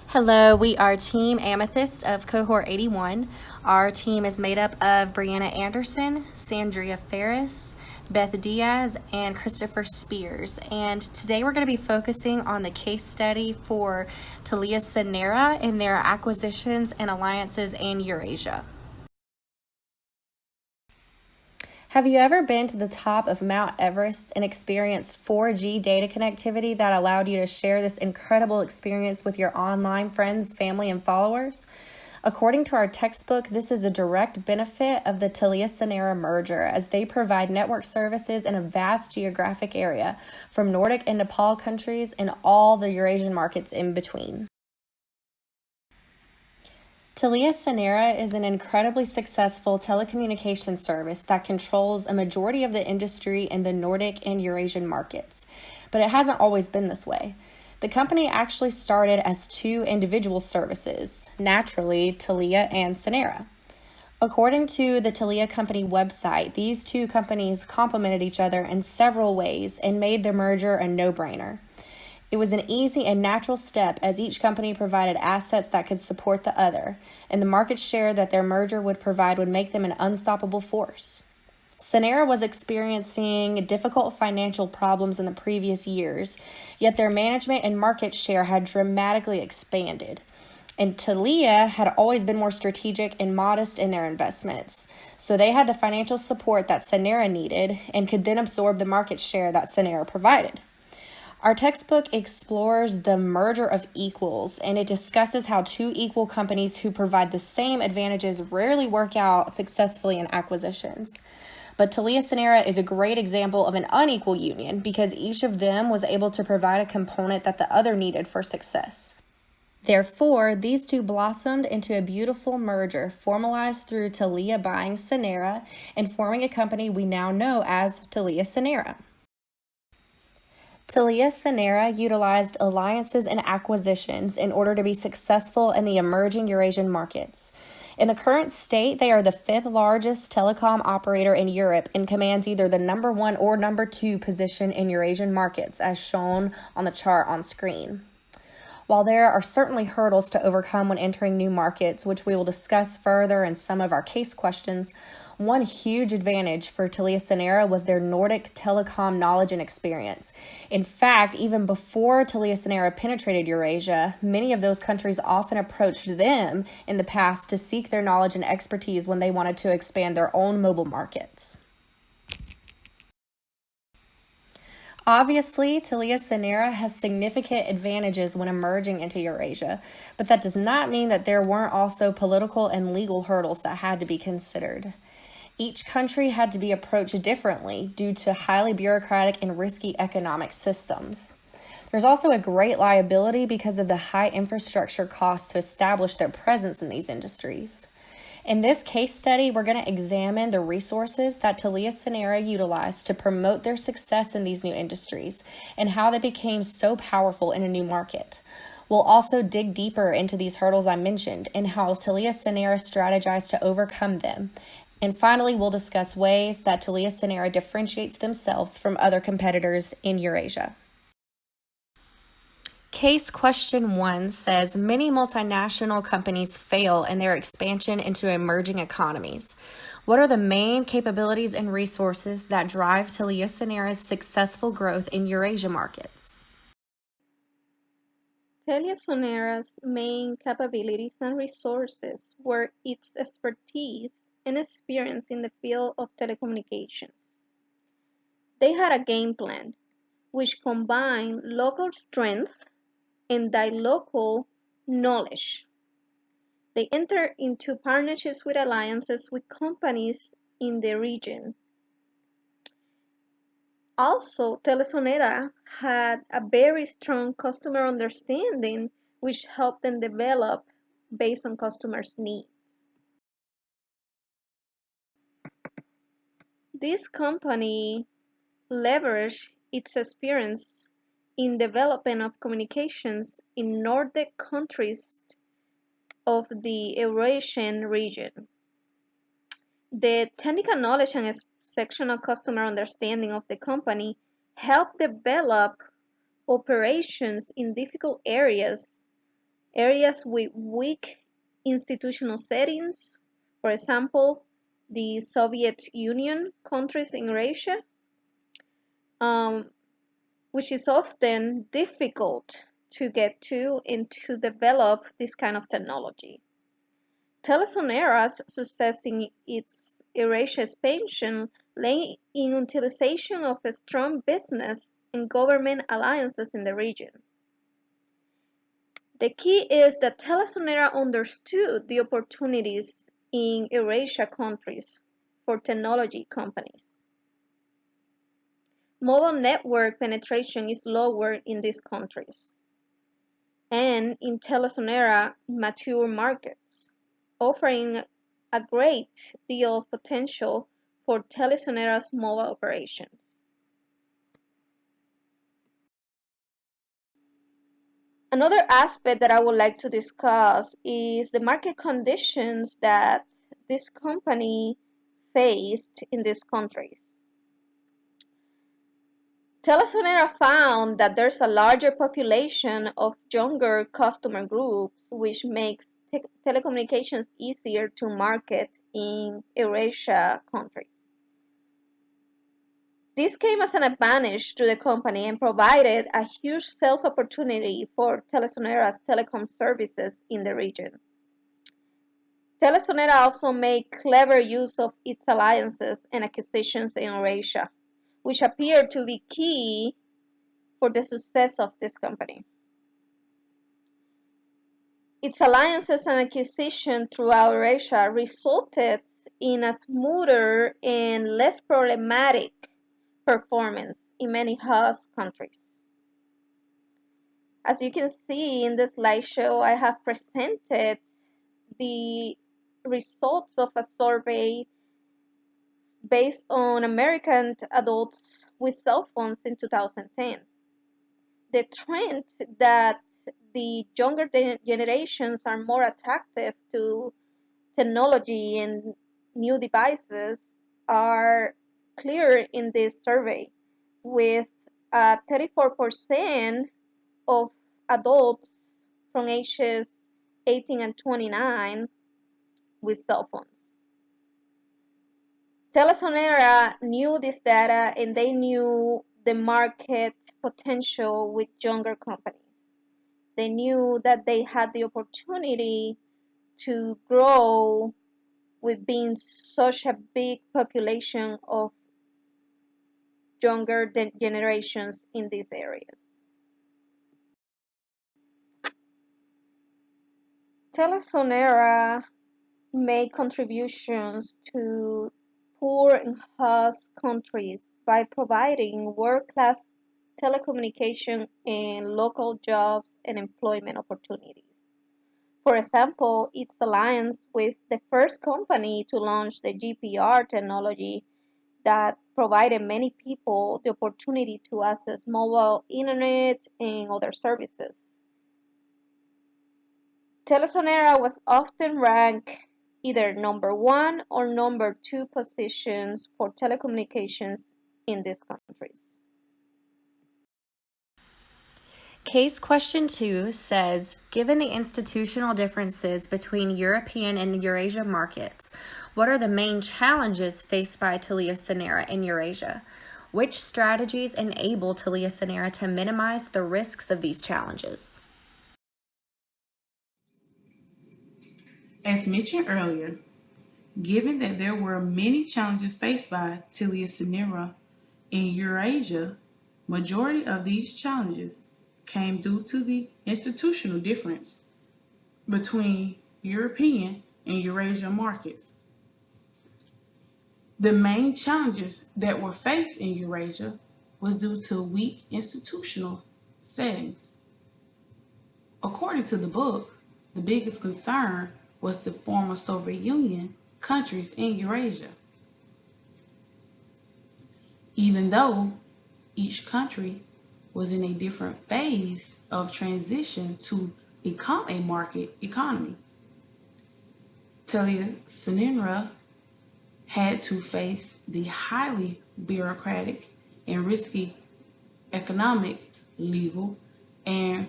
Hello, we are Team Amethyst of Cohort 81. Our team is made up of Brianna Anderson, Sandria Ferris, Beth Diaz, and Christopher Spears. And today we're going to be focusing on the case study for TeliaSonera and their acquisitions and alliances in Eurasia. Have you ever been to the top of Mount Everest and experienced 4G data connectivity that allowed you to share this incredible experience with your online friends, family, and followers? According to our textbook, this is a direct benefit of the TeliaSonera merger, as they provide network services in a vast geographic area, from Nordic and Nepal countries and all the Eurasian markets in between. TeliaSonera is an incredibly successful telecommunications service that controls a majority of the industry in the Nordic and Eurasian markets, but it hasn't always been this way. The company actually started as two individual services, naturally, Telia and Sonera. According to the Telia company website, these two companies complemented each other in several ways and made the merger a no-brainer. It was an easy and natural step, as each company provided assets that could support the other, and the market share that their merger would provide would make them an unstoppable force. Sonera was experiencing difficult financial problems in the previous years, yet their management and market share had dramatically expanded. And Telia had always been more strategic and modest in their investments, so they had the financial support that Sonera needed and could then absorb the market share that Sonera provided. Our textbook explores the merger of equals, and it discusses how two equal companies who provide the same advantages rarely work out successfully in acquisitions. But TeliaSonera is a great example of an unequal union, because each of them was able to provide a component that the other needed for success. Therefore, these two blossomed into a beautiful merger, formalized through Telia buying Sonera and forming a company we now know as TeliaSonera. TeliaSonera utilized alliances and acquisitions in order to be successful in the emerging Eurasian markets. In the current state, they are the fifth largest telecom operator in Europe and commands either the number one or number two position in Eurasian markets, as shown on the chart on screen. While there are certainly hurdles to overcome when entering new markets, which we will discuss further in some of our case questions, one huge advantage for TeliaSonera was their Nordic telecom knowledge and experience. In fact, even before TeliaSonera penetrated Eurasia, many of those countries often approached them in the past to seek their knowledge and expertise when they wanted to expand their own mobile markets. Obviously, TeliaSonera has significant advantages when emerging into Eurasia, but that does not mean that there weren't also political and legal hurdles that had to be considered. Each country had to be approached differently due to highly bureaucratic and risky economic systems. There's also a great liability because of the high infrastructure costs to establish their presence in these industries. In this case study, we're going to examine the resources that TeliaSonera utilized to promote their success in these new industries and how they became so powerful in a new market. We'll also dig deeper into these hurdles I mentioned and how TeliaSonera strategized to overcome them. And finally, we'll discuss ways that TeliaSonera differentiates themselves from other competitors in Eurasia. Case question 1 says, many multinational companies fail in their expansion into emerging economies. What are the main capabilities and resources that drive TeliaSonera's successful growth in Eurasia markets? TeliaSonera's main capabilities and resources were its expertise and experience in the field of telecommunications. They had a game plan which combined local strength and local knowledge. They entered into partnerships with alliances with companies in the region. Also, TeliaSonera had a very strong customer understanding, which helped them develop based on customers' needs. This company leveraged its experience in development of communications in Nordic countries of the Eurasian region. The technical knowledge and exceptional customer understanding of the company helped develop operations in difficult areas areas with weak institutional settings, for example, the Soviet Union countries in Eurasia, um, which is often difficult to get to and to develop this kind of technology. TeliSonera's success in its Eurasia expansion lay in utilization of a strong business and government alliances in the region. The key is that TeliSonera understood the opportunities in Eurasia countries for technology companies. Mobile network penetration is lower in these countries and in TeliSonera mature markets, offering a great deal of potential for TeliSonera's mobile operations. Another aspect that I would like to discuss is the market conditions that this company faced in these countries. TeliSonera found that there's a larger population of younger customer groups, which makes telecommunications easier to market in Eurasia countries. This came as an advantage to the company and provided a huge sales opportunity for TeliSonera's telecom services in the region. TeliSonera also made clever use of its alliances and acquisitions in Eurasia, which appeared to be key for the success of this company. Its alliances and acquisition throughout Eurasia resulted in a smoother and less problematic performance in many host countries. As you can see in the slideshow, I have presented the results of a survey based on American adults with cell phones in 2010. The trend that the younger generations are more attractive to technology and new devices are clear in this survey, with 34% of adults from ages 18 and 29 with cell phones. TeliSonera knew this data and they knew the market potential with younger companies. They knew that they had the opportunity to grow with being such a big population of younger generations in these areas. TeliSonera made contributions to poor and host countries by providing world-class telecommunication and local jobs and employment opportunities. For example, its alliance with the first company to launch the GPR technology that provided many people the opportunity to access mobile internet and other services. TeliSonera was often ranked either number 1 or number 2 positions for telecommunications in these countries. Case question 2 says, given the institutional differences between European and Eurasia markets, what are the main challenges faced by TeliaSonera in Eurasia? Which strategies enable TeliaSonera to minimize the risks of these challenges? As mentioned earlier, given that there were many challenges faced by TeliaSonera in Eurasia, majority of these challenges came due to the institutional difference between European and Eurasia markets. The main challenges that were faced in Eurasia was due to weak institutional settings. According to the book, the biggest concern was the former Soviet Union countries in Eurasia. Even though each country was in a different phase of transition to become a market economy, TeliaSonera had to face the highly bureaucratic and risky economic, legal, and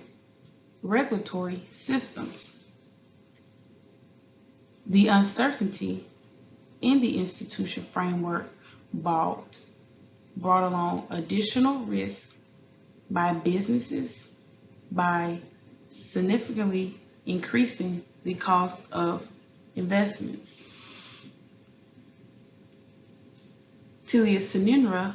regulatory systems. The uncertainty in the institution framework brought along additional risk by businesses by significantly increasing the cost of investments. TeliaSonera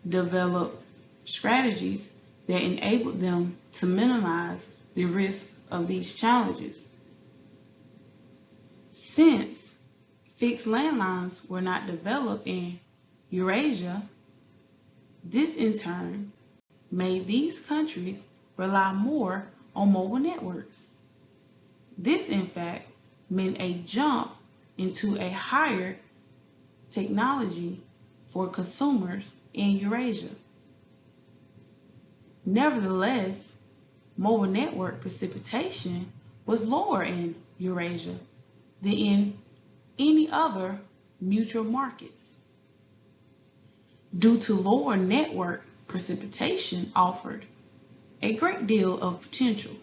developed strategies that enabled them to minimize the risk of these challenges. Since fixed landlines were not developed in Eurasia, this in turn made these countries rely more on mobile networks. This, in fact, meant a jump into a higher technology for consumers in Eurasia. Nevertheless, mobile network precipitation was lower in Eurasia than in any other mutual markets. Due to lower network precipitation offered a great deal of potential.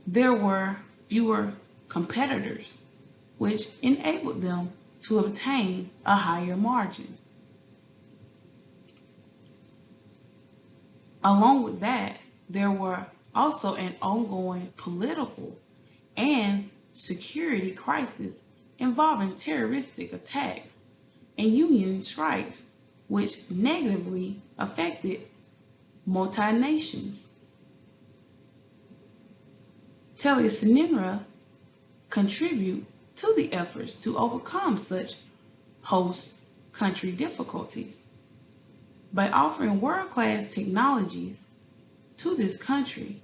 There were fewer competitors, which enabled them to obtain a higher margin. Along with that, there were also an ongoing political and security crisis involving terroristic attacks and union strikes, which negatively affected multinations. TeliaSonera contribute to the efforts to overcome such host country difficulties by offering world-class technologies to this country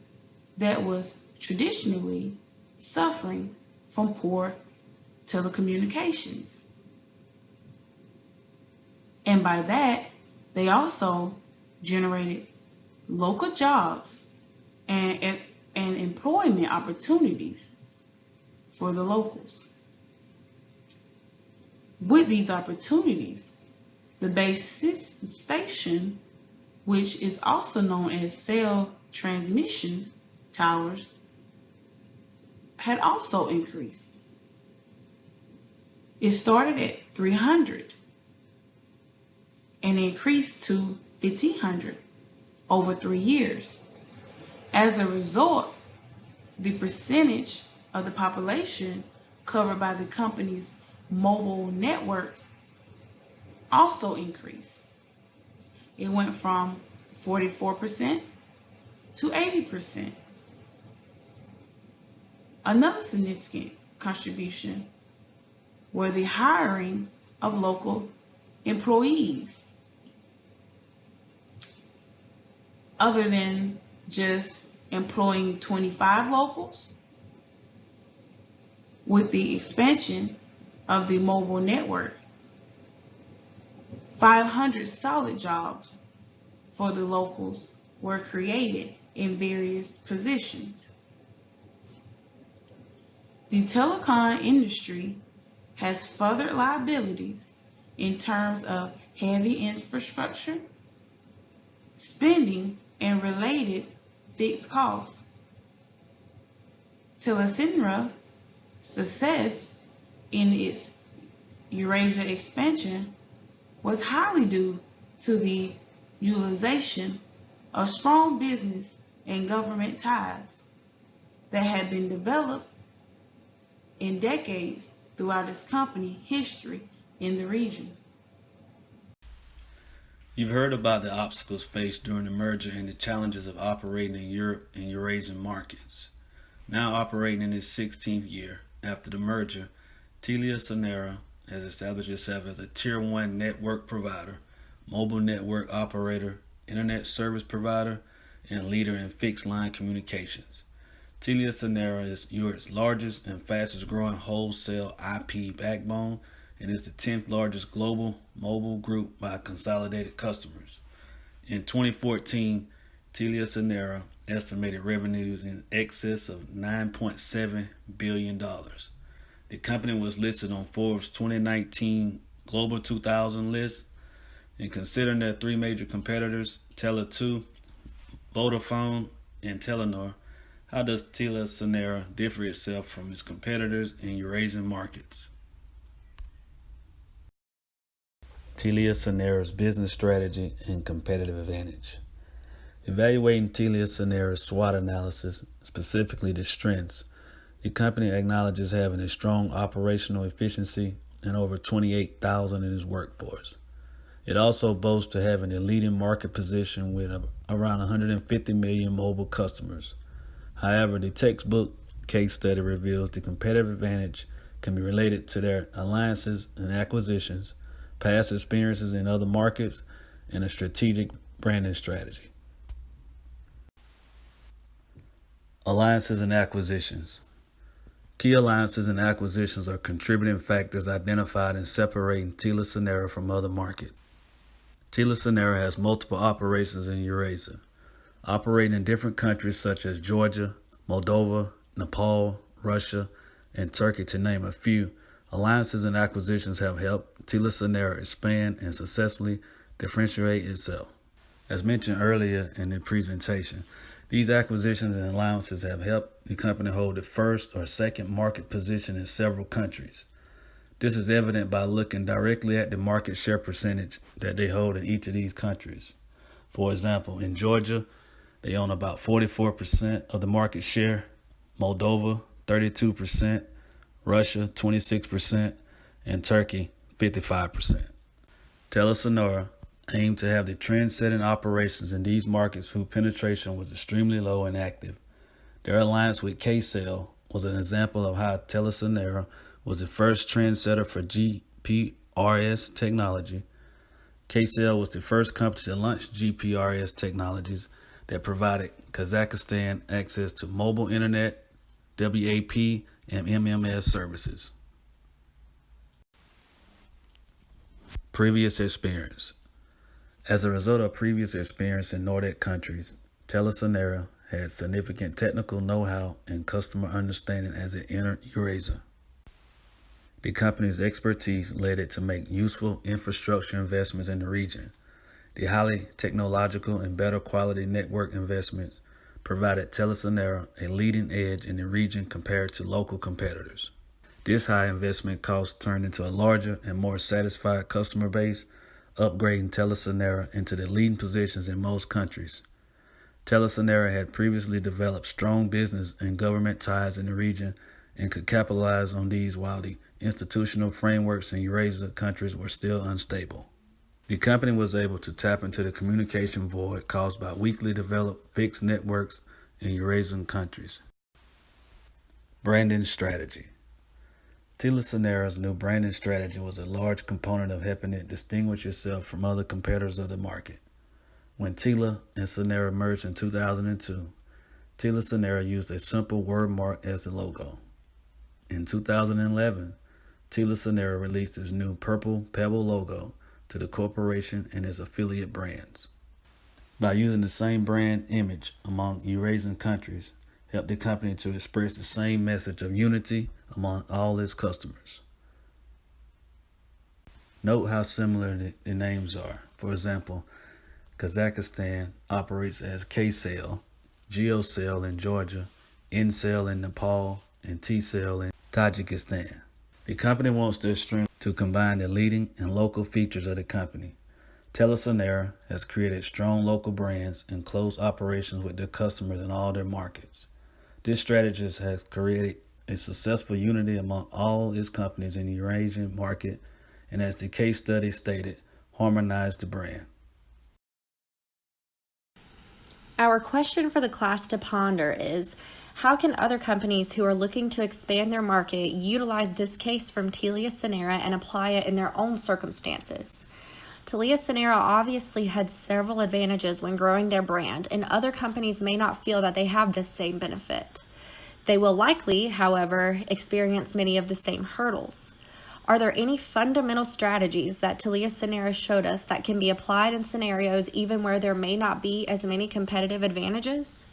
that was traditionally suffering from poor telecommunications. And by that, they also generated local jobs and employment opportunities for the locals. With these opportunities, the base station, which is also known as cell transmission towers, had also increased. It started at 300 and increased to 1,500 over 3 years. As a result, the percentage of the population covered by the company's mobile networks also increased. It went from 44% to 80%. Another significant contribution were the hiring of local employees. Other than just employing 25 locals, with the expansion of the mobile network, 500 solid jobs for the locals were created in various positions. The telecom industry has further liabilities in terms of heavy infrastructure, spending, and related fixed costs. TeliaSonera's success in its Eurasia expansion was highly due to the utilization of strong business and government ties that had been developed in decades throughout its company history in the region. You've heard about the obstacles faced during the merger and the challenges of operating in Europe and Eurasian markets. Now operating in its 16th year after the merger, TeliaSonera has established itself as a Tier 1 network provider, mobile network operator, internet service provider, and leader in fixed line communications. TeliaSonera is Europe's largest and fastest growing wholesale IP backbone and is the 10th largest global mobile group by consolidated customers. In 2014, TeliaSonera estimated revenues in excess of $9.7 billion. The company was listed on Forbes' 2019 Global 2000 list, and considering their three major competitors, Tele2, Vodafone, and Telenor, how does TeliaSonera differ itself from its competitors in Eurasian markets? TeliaSonera's business strategy and competitive advantage. Evaluating TeliaSonera's SWOT analysis, specifically the strengths, the company acknowledges having a strong operational efficiency and over 28,000 in its workforce. It also boasts to having a leading market position with around 150 million mobile customers. However, the textbook case study reveals the competitive advantage can be related to their alliances and acquisitions, past experiences in other markets, and a strategic branding strategy. Alliances and acquisitions. Key alliances and acquisitions are contributing factors identified in separating TeliaSonera from other markets. TeliaSonera has multiple operations in Eurasia, operating in different countries such as Georgia, Moldova, Nepal, Russia, and Turkey, to name a few. Alliances and acquisitions have helped TeliaSonera expand and successfully differentiate itself. As mentioned earlier in the presentation, these acquisitions and alliances have helped the company hold the first or second market position in several countries. This is evident by looking directly at the market share percentage that they hold in each of these countries. For example, in Georgia, they own about 44% of the market share, Moldova 32%, Russia 26%, and Turkey 55%. TeliaSonera aimed to have the trend-setting operations in these markets whose penetration was extremely low and active. Their alliance with Kcell was an example of how TeliaSonera was the first trendsetter for GPRS technology. Kcell was the first company to launch GPRS technologies that provided Kazakhstan access to mobile internet, WAP, and MMS services. Previous experience. As a result of previous experience in Nordic countries, TeliaSonera had significant technical know-how and customer understanding as it entered Eurasia. The company's expertise led it to make useful infrastructure investments in the region. The highly technological and better quality network investments provided TeliaSonera a leading edge in the region compared to local competitors. This high investment cost turned into a larger and more satisfied customer base, upgrading TeliaSonera into the leading positions in most countries. TeliaSonera had previously developed strong business and government ties in the region and could capitalize on these while the institutional frameworks in Eurasia countries were still unstable. The company was able to tap into the communication void caused by weakly developed fixed networks in Eurasian countries. Branding strategy. TeliaSonera's new branding strategy was a large component of helping it distinguish itself from other competitors of the market. When Telia and Sonera merged in 2002, TeliaSonera used a simple word mark as the logo. In 2011, TeliaSonera released its new purple pebble logo to the corporation and its affiliate brands. By using the same brand image among Eurasian countries, helped the company to express the same message of unity among all its customers. Note how similar the names are. For example, Kazakhstan operates as Kcell, GeoCell in Georgia, Ncell in Nepal, and Tcell in Tajikistan. The company wants their strength to combine the leading and local features of the company. TeliaSonera has created strong local brands and close operations with their customers in all their markets. This strategy has created a successful unity among all its companies in the Eurasian market, and as the case study stated, harmonized the brand. Our question for the class to ponder is, how can other companies who are looking to expand their market utilize this case from TeliaSonera and apply it in their own circumstances? TeliaSonera obviously had several advantages when growing their brand, and other companies may not feel that they have this same benefit. They will likely, however, experience many of the same hurdles. Are there any fundamental strategies that TeliaSonera showed us that can be applied in scenarios even where there may not be as many competitive advantages?